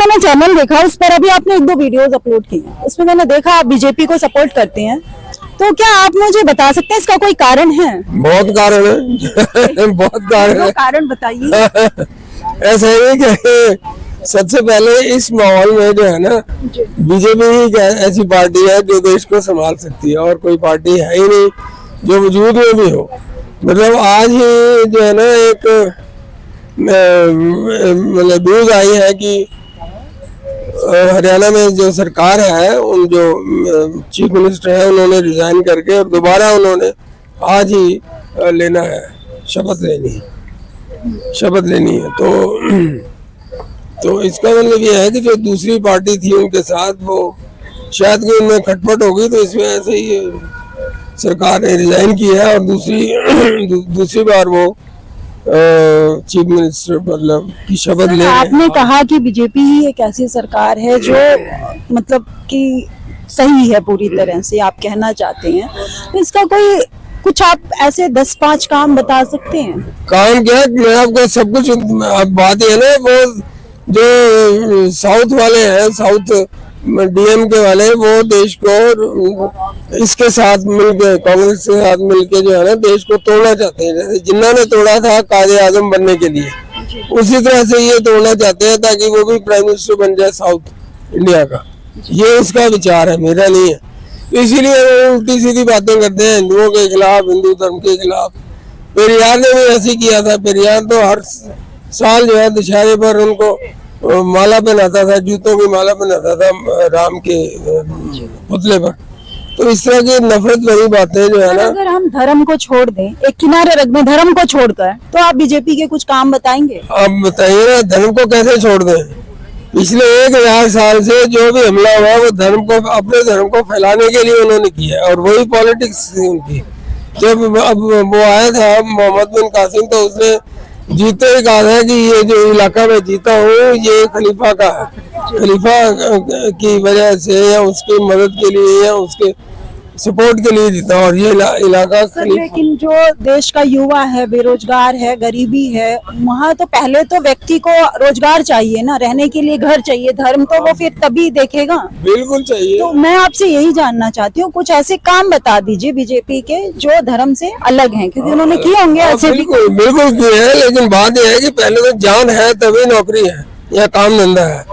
मैंने चैनल देखा, उस पर अभी आपने 1-2 वीडियोस अपलोड किए हैं, उसमें मैंने देखा आप बीजेपी को सपोर्ट करते हैं, तो क्या आप मुझे बता सकते हैं इसका कोई कारण है? बहुत कारण है बहुत कारण है। कारण बताइए। ऐसा है कि सबसे पहले इस माहौल में जो है ना, बीजेपी ही एक ऐसी पार्टी है जो देश को संभाल सकती है, और कोई पार्टी है ही नहीं जो वजूद में भी हो। मतलब आज ही जो है ना एक मतलब न्यूज आई है कि हरियाणा में जो सरकार है, उन जो चीफ मिनिस्टर है, उन्होंने रिजाइन करके और दोबारा उन्होंने आज ही लेना है, शपथ लेनी है। तो इसका मतलब ये है कि जो दूसरी पार्टी थी उनके साथ वो शायद कि उनमें खटपट होगी, तो इस वजह से ही सरकार ने रिजाइन किया है और दूसरी बार वो चीफ मिनिस्टर मतलब की शपथ ले। आपने कहा कि बीजेपी ही एक ऐसी सरकार है जो मतलब कि सही है पूरी तरह से, आप कहना चाहते हैं, तो इसका कोई कुछ आप ऐसे 10-5 काम बता सकते हैं? काम क्या, मैं आपको सब कुछ बात है ना, वो जो साउथ वाले हैं, साउथ डीएमके वाले, वो देश को इसके साथ मिलके, कांग्रेस के साथ मिलके जो है ना, देश को तोड़ना चाहते हैं। जैसे जिन्ना ने तोड़ा था कायदे आजम बनने के लिए, उसी तरह से ये तोड़ना चाहते हैं ताकि वो भी प्राइम मिनिस्टर बन जाए साउथ इंडिया का। ये उसका विचार है, मेरा नहीं है। तो इसीलिए वो उल्टी सीधी बातें करते हैं हिंदुओं के खिलाफ, हिंदू धर्म के खिलाफ। पेरियार ने भी ऐसे किया था। पेरियार तो हर साल जो है दशहरे पर उनको माला पहनाता था, जूतों की माला पहनाता था राम के पुतले पर। तो इस तरह की नफरत भरी बातें जो है ना, अगर हम धर्म को छोड़ दें, एक किनारे रख दें धर्म को छोड़कर, तो आप बीजेपी के कुछ काम बताएंगे? आप बताइए ना, धर्म को कैसे छोड़ दें? पिछले 1000 साल से जो भी हमला हुआ वो धर्म को, अपने धर्म को फैलाने के लिए उन्होंने किया, और वही पॉलिटिक्स थी उनकी। जब अब वो आया था मोहम्मद बिन कासिम, तो उसने जीते ही कहा था कि ये जो इलाका में जीता हूँ ये खलीफा का है, खलीफा की वजह से या उसकी मदद के लिए या उसके सपोर्ट के लिए जीता, और ये इलाका लेकिन जो देश का युवा है, बेरोजगार है, गरीबी है, वहाँ तो पहले तो व्यक्ति को रोजगार चाहिए ना, रहने के लिए घर चाहिए, धर्म तो वो फिर तभी देखेगा। बिल्कुल चाहिए। तो मैं आपसे यही जानना चाहती हूँ, कुछ ऐसे काम बता दीजिए बीजेपी के जो धर्म से अलग हैं, क्योंकि उन्होंने किए होंगे ऐसे। बिल्कुल किए हैं, लेकिन बात यह है कि पहले तो जान है तभी नौकरी है या काम धंधा है।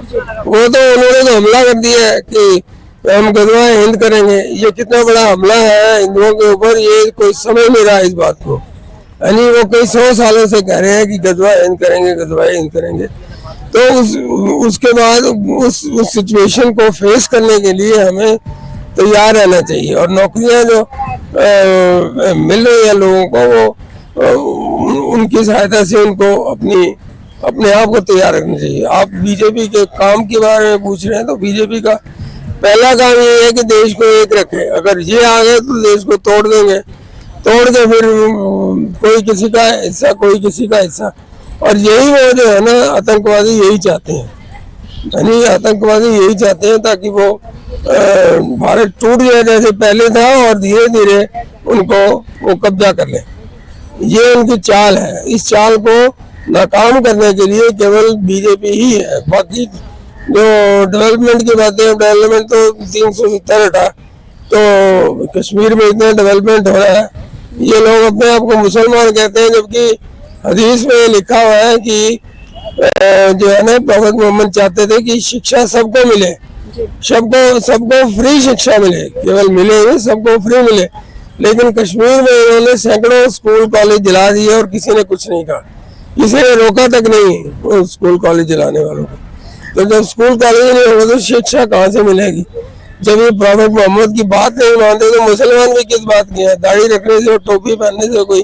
वो तो उन्होंने तो हमला कर दिया है कि हम गजवा हिंद करेंगे। ये कितना बड़ा हमला है हिंदुओं के ऊपर, ये कोई समझ नहीं रहा इस बात को। यानी वो कई 100 सालों से कह रहे हैं कि गजवा हिंद करेंगे, गजवा हिंद करेंगे। तो उसके बाद उस सिचुएशन को फेस करने के लिए हमें तैयार रहना चाहिए, और नौकरियां जो मिल रही है लोगों को, वो उनकी सहायता से उनको अपने आप को तैयार रखना चाहिए। आप बीजेपी के काम के बारे में पूछ रहे हैं, तो बीजेपी का पहला काम ये है कि देश को एक रखे। अगर ये आ गए तो देश को तोड़ देंगे, तोड़ के फिर कोई किसी का हिस्सा, कोई किसी का हिस्सा। और यही वो जो है ना, आतंकवादी यही चाहते हैं, यानी आतंकवादी यही चाहते हैं ताकि वो भारत टूट जाए जैसे पहले था, और धीरे धीरे उनको वो कब्जा कर ले। ये उनकी चाल है। इस चाल को नाकाम करने के लिए केवल बीजेपी ही है। बाकी जो डेवलपमेंट की बातें, डेवलपमेंट तो 370 हटा, तो कश्मीर में इतना डेवलपमेंट हो रहा है। ये लोग अपने आप को मुसलमान कहते हैं, जबकि हदीस में लिखा हुआ है कि जो है ना, प्रॉफेट मोहम्मद चाहते थे कि शिक्षा सबको मिले, सबको फ्री शिक्षा मिले, केवल मिले ही सबको फ्री मिले। लेकिन कश्मीर में इन्होंने सैकड़ों स्कूल कॉलेज जला दिए और किसी ने कुछ नहीं कहा, किसी ने रोका तक नहीं स्कूल कॉलेज जलाने वालों को। तो जब स्कूल कॉलेज नहीं होगा तो शिक्षा कहाँ से मिलेगी? जब ये प्रॉफेट मोहम्मद की बात नहीं मानते तो मुसलमान भी किस बात की है? दाढ़ी रखने से और टोपी पहनने से कोई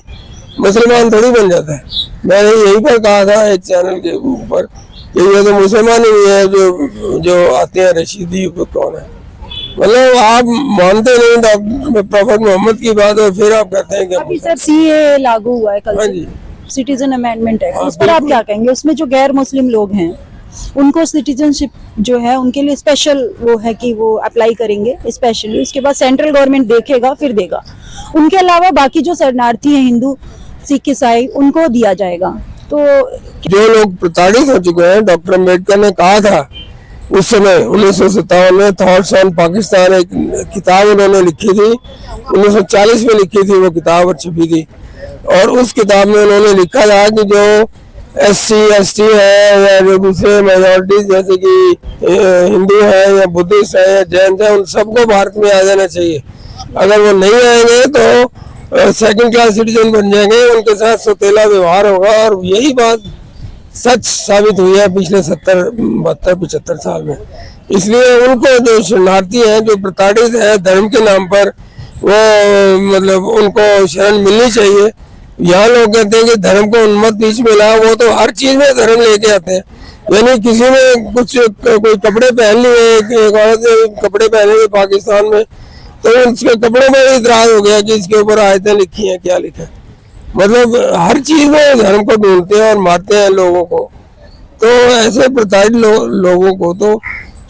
मुसलमान थोड़ी बन जाता है। मैंने यहीं पर कहा था एक चैनल के ऊपर कि ये तो मुसलमान ही है जो आते हैं रशीदी कौन है। मतलब आप मानते नहीं प्रॉफेट मोहम्मद की बात, और फिर आप कहते हैं कि अभी सर सीए लागू हुआ है कल से, सिटीजन अमेंडमेंट एक्ट, उस पर आप क्या कहेंगे? उसमें जो गैर मुस्लिम लोग हैं उनको सिटीजनशिप जो है उनके लिए स्पेशल वो है कि वो अप्लाई करेंगे स्पेशली, उसके बाद सेंट्रल गवर्नमेंट देखेगा फिर देगा। उनके अलावा बाकी जो शरणार्थी हैं, हिंदू, सिख, ईसाई, उनको दिया जाएगा। तो जो लोग प्रताड़ित हो चुके हैं, डॉक्टर अम्बेडकर ने कहा था उस समय 1957 में थॉट्स ऑन पाकिस्तान एक किताब उन्होंने लिखी थी, 1940 में लिखी थी वो किताब और छपी थी। और उस किताब में उन्होंने लिखा था कि जो SC ST है या जो दूसरे माइनॉरिटीज जैसे कि हिंदू है या बुद्धिस्ट है या जैन है, उन सबको भारत में आ जाना चाहिए। अगर वो नहीं आएंगे तो सेकंड क्लास सिटीजन बन जाएंगे, उनके साथ सौतेला व्यवहार होगा। और यही बात सच साबित हुई है पिछले 70, 72, 75 साल में। इसलिए उनको जो शरणार्थी हैं, जो प्रताड़ित है धर्म के नाम पर, वो मतलब उनको शरण मिलनी चाहिए। यहाँ लोग कहते हैं कि धर्म को उन्मत्त बीच में लाओ, वो तो हर चीज में धर्म लेके आते हैं। यानी किसी ने कुछ कोई कपड़े पहन लिए, एक औरत ने कपड़े पहने थे पाकिस्तान में, तो उसके कपड़ों में इतराज हो गया कि इसके ऊपर आयतें लिखी हैं, क्या लिखा है। मतलब हर चीज में धर्म को ढूंढते हैं और मारते हैं लोगों को। तो ऐसे प्रताड़ित लोगों को तो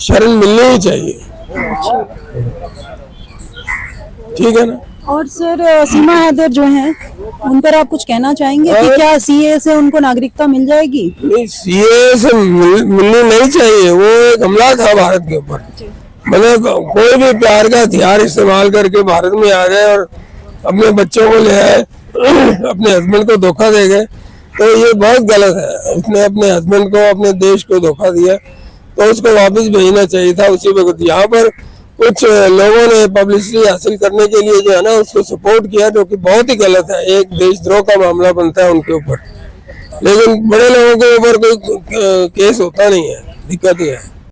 शरण मिलनी ही चाहिए। ठीक है ना। और सर सीमा हैदर जो हैं, उन पर आप कुछ कहना चाहेंगे कि क्या CAA से उनको नागरिकता मिल जाएगी? नहीं, CAA से मिलनी नहीं चाहिए। वो एक हमला था भारत के ऊपर। मतलब कोई भी प्यार का हथियार इस्तेमाल करके भारत में आ गए और अपने बच्चों को ले आए, अपने हस्बैंड को धोखा दे गए, तो ये बहुत गलत है। उसने अपने हस्बैंड को, अपने देश को धोखा दिया, तो उसको वापस भेजना चाहिए था उसी वक्त। यहाँ पर कुछ लोगों ने पब्लिसिटी हासिल करने के लिए जो है ना उसको सपोर्ट किया, जो कि बहुत ही गलत है। एक देशद्रोह का मामला बनता है उनके ऊपर, लेकिन बड़े लोगों के ऊपर कोई केस होता नहीं है, दिक्कत ही है।